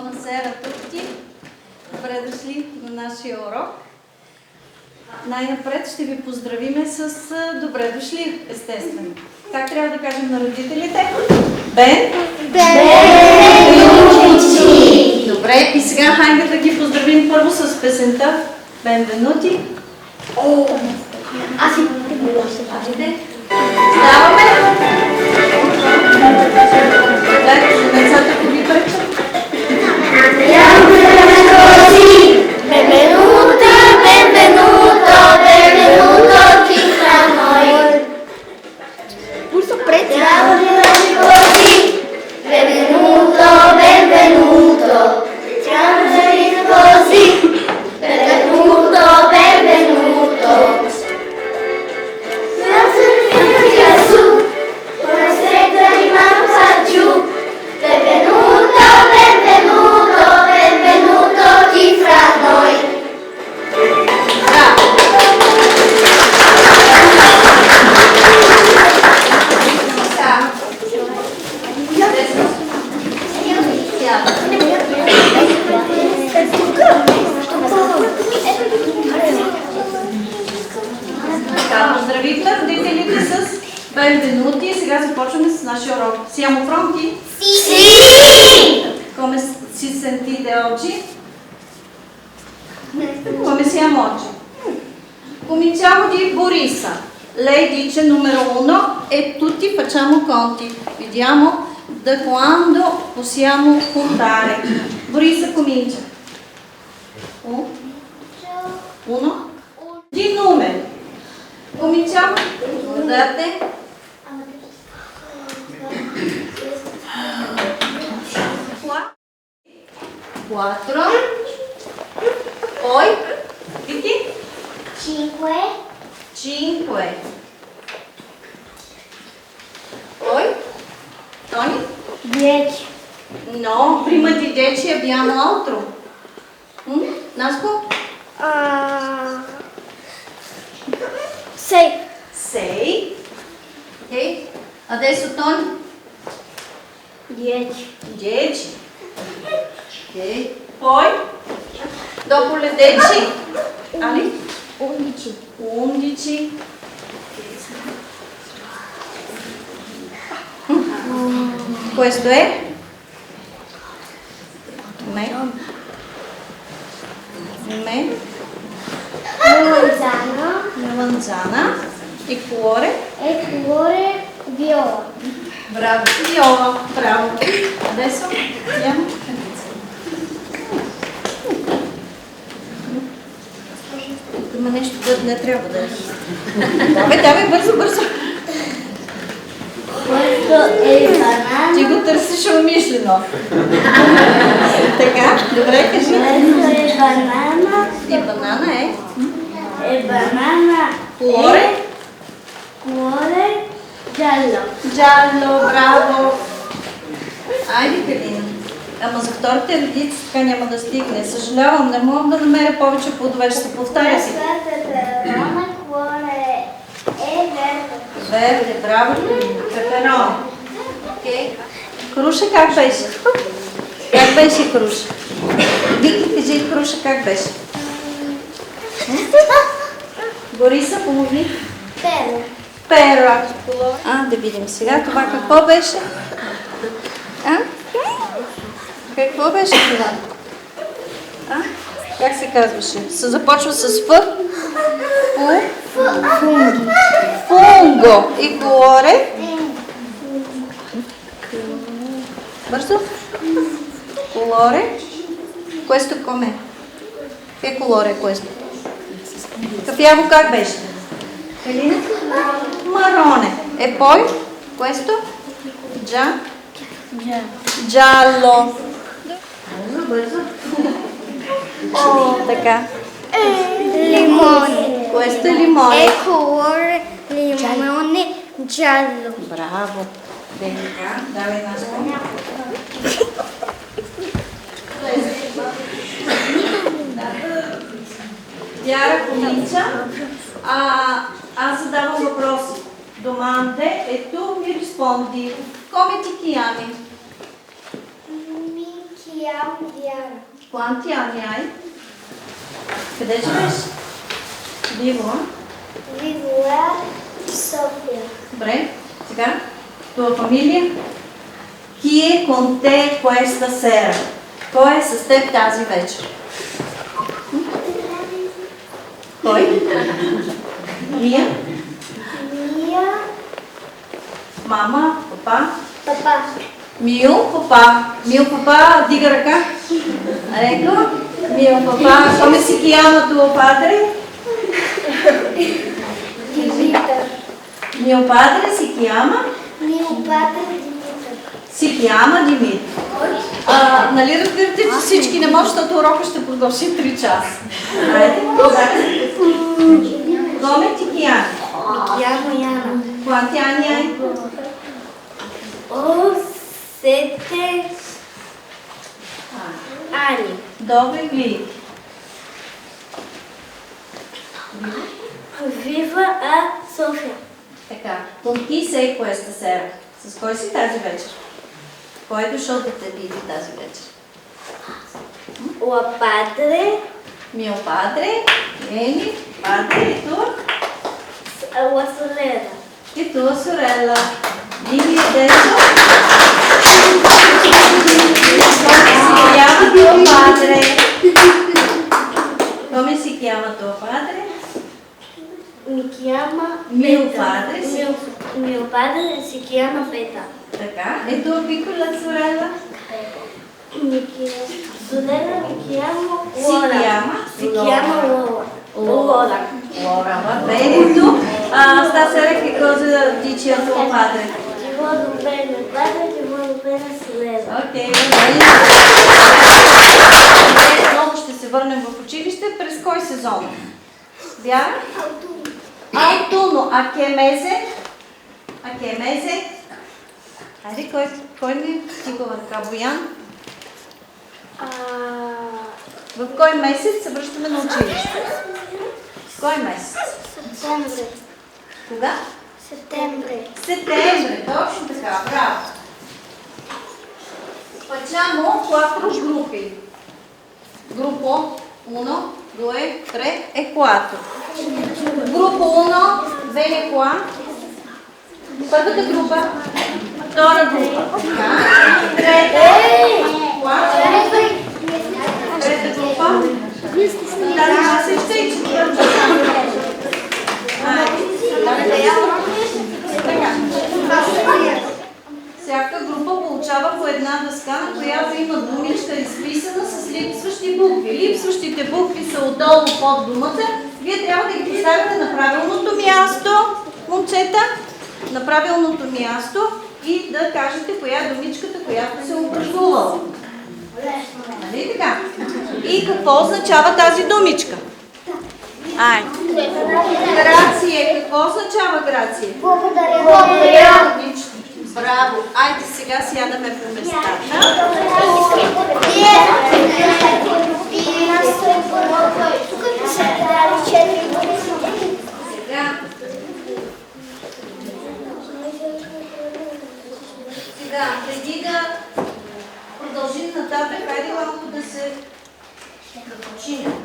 Buonasera a tutti. Добре дошли на нашия урок. Най-напред ще ви поздравиме с добре дошли, естествено. Как трябва да кажем на родителите? Бенвенути! Добре, и сега хайде да ги поздравим първо с песента Бенвенути. Аз си Хайде. Ставаме! Децата коли пречат. Benvenuto, benvenuto, benvenuto qui tra noi. Pulso prezzi. Così. Benvenuto, benvenuto. Siamo felici così. Benvenuto, benvenuto. Gesù, una stretta di mano fa giù. Benvenuto, benvenuto, benvenuto qui fra noi. Поздравихме родителите с Бенвенути. Сега започваме с нашия урок. Siamo pronti? Sì! Come si sentite oggi? Come siamo oggi? Cominciamo di Borisa. Lei dice numero 1 e tutti facciamo conti. Vediamo da quando possiamo contare. Borisa comincia. 1. Di numeri. Cominciamo. Guardate. 4. Poi, Vicky? 5. Poi? Tony? 10. No, prima di 10 abbiamo altro. Nasco? 6. 6. Ok. Adesso Tony? 10. 10. Ok. Poi? Dopo le 10? Ali? 11. 11. Questo è? Me? Melanzana. E cuore? E cuore viola. Bravo. Viola. Bravo. Adesso andiamo. Има нещо, което не трябва да е. Давай, бързо. Questo è il banana. Ти го търсиш умишлено. Така, добре, кажи. Questo è il banana. И банана е. E banana. Cuore? Cuore giallo. Giallo, браво. Айде, Калина. Ама за вторите редици така няма да стигне. Съжалявам, не мога да намеря повече плодове. Ще се повтаря си. Peperone, cuore e verde. Верде, браво, Калина. Пепероне. Окей. Круша как беше? Как беше Круша? Вики, кажи Круша как беше? Бориса, помогни. Pero. Пера. Да видим сега това какво беше? Какво беше това? Как се казваше? Се започва с Ф. Фунго. И колоре? Бързо. Colore. Questo com'è? Che colore è questo? Capiamo как беше? Elina? Marrone. E poi? Questo? Giallo. Бързо. Така. Limone. Questo è limone. E colore limone giallo. Bravo. Bene. Давай наско. Chiara comincia. Аз задавам въпроси. Domande e tu mi rispondi. Come ti chiami? Mi chiamo chiamo Diana. Quanti anni hai? Къде живееш? Vivo, а? Vivo a Sofia. Добре. Сега, tua famiglia? Chi è con te questa sera? Кой е с теб тази вечер? Кой? Мия? Mia, Мама? Папа? papà. Mio papà. Mio papà, dica ragazzi. Ecco, mio papà. Come si chiama tuo padre? Dimitar. Mio padre si chiama? Mio padre Dimitar. Си chiama Димитър. Нали разбирате, че всички не може, защото урока ще продължи 3 часа. Айде, Come ti chiami? Mi chiamo Iana. Quanti anni hai? Ho 7 anni. Dove vivi? Vivo a Sofia. Така, con chi sei questa sera? С кой си тази вечер? Кой е дошъл да те види тази вечер? O padre, Mio padre, vieni, padre e tu? a sorella. E tua sorella. Dimmi adesso come si chiama tuo padre? Come si chiama tuo padre? Mi chiama Mio Beta. padre, sì. Mio padre si chiama Beta. Така. E tua piccola sorella? Sorella mi chiamo Si Laura. chiama? Si chiama Laura. Laura. Ora, va bene. E tu stasera che cosa dici a tuo padre? Ti voglio bene padre, ti voglio bene sorella. Ok, va bene. Отново ще се върнем в училище. През кой сезон? Вяра? Autunno. A che mese? A che mese? Айде, кой ми стигува ръка? Боян? В кой месец се връщаме на училище? Кой месец? Settembre. Кога? Settembre. Септември, точно така, браво. Facciamo 4 gruppi. Gruppo 1, 2, 3 e 4. Gruppo 1, vieni qua. Първата група. Втора група. Така. Трета. Qua. Трета група. Тази класа ще и четвърта. Всяка група получава по една дъска, на която има думичка изписана с липсващи букви. Липсващите букви са отдолу под думата. Вие трябва да ги поставите на правилното място, момчета, на правилното място и да кажете коя е думичката, която се образувала. Нали така? И какво означава тази думичка? Ай. Грация. Какво означава грация? Благодаря. Отлично. Браво. Айде сега сядаме по местата. Сега, преди да продължим нататък, хайде малко да се починем.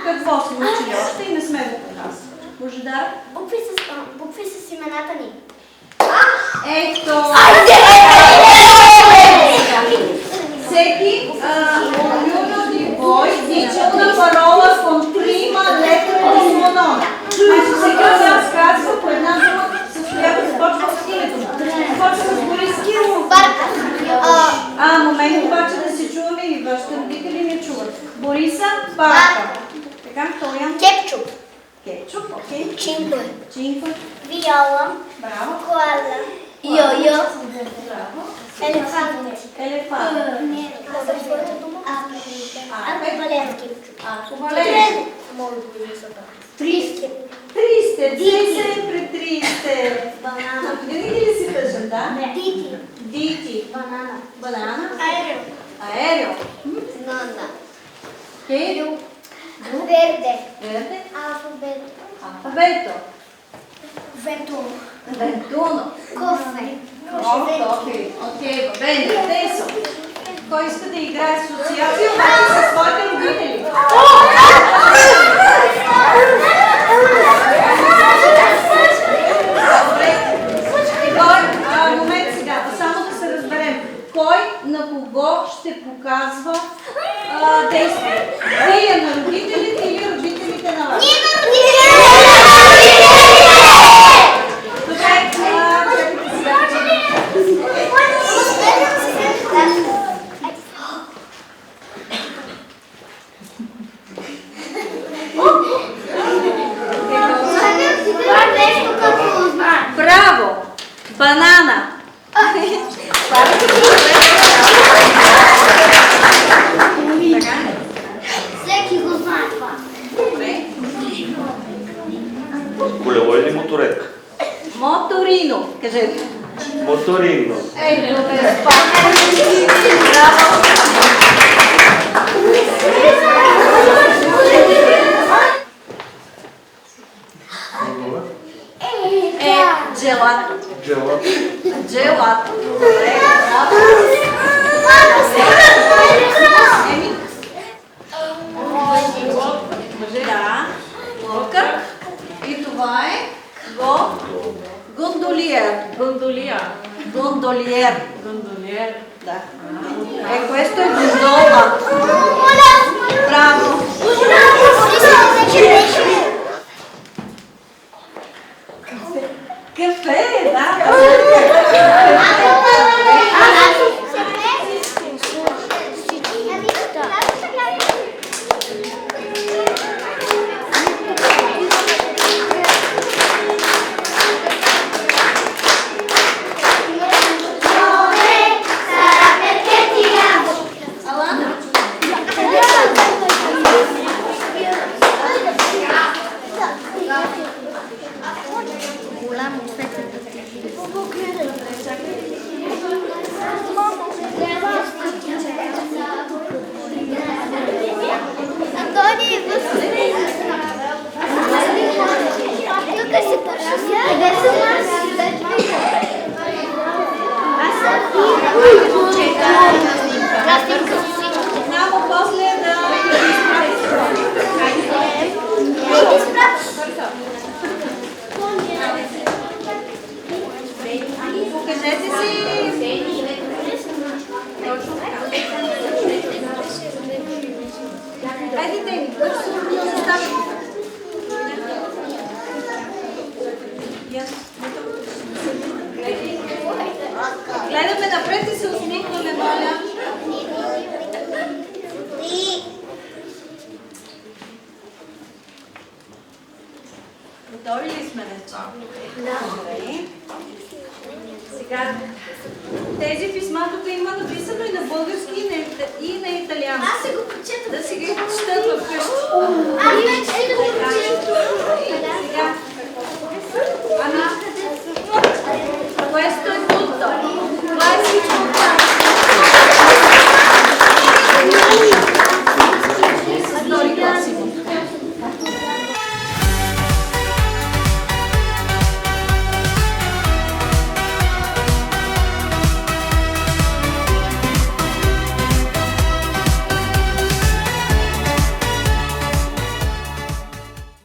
Какво сме учили още и не сме го показали? Може да? Букви с имената ни. Ето! Всеки ognuno di voi dice una parola con prima lettera di suo nome. Значи сега аз казвам по една дума, с която започва с името. Започва с Бориски. Момент обаче да се чуваме и вашите родители не чуват. Бориса, Барка. Така, Тоян? Кетчуп. Кетчуп, окей. Cinque. Чинко. Viola. Браво. Koala. Yo-yo. Браво. Elefante. Елефант. Arcobaleno. Arcobaleno. Triste. Triste, sei sempre triste. Banana. Vedi li si piace, da? Diti. Diti. Banana. Banana. Aereo. Aereo. Nonna. Che? Verde. Verde? Alfabeto. Alfabeto. 21. 21. Coffee. Ok, va bene, adesso. Кой иска да играе асоциация обаче със своите родители? Добре. Кой, момент сега, само да се разберем. Кой на кого ще показва действие? Вие на родителите или родителите на вас? Ние на родителите! Добре, чакайте сега. Браво! Банана! Всеки го знае това. Колело или моторетка? Моторино, кажете. Моторино. Ей, добре, браво! Джелато. Джелато. Джелато. Добре, браво. Еми? Да. Локър. И това е гондолиер. Gondolia. Гондолиер. Gondolier. Да. Questo è gondola. Bravo. Caffè, Само после да покажете си. Точно така. Хайде, Дени, бързо се стави. Гледаме напред и се усмихваме, моля. Готови ли сме вече? Добре. Сега, тези писма тук има написано и на български, и на италиански. Аз се го прочета. Да си ги четат в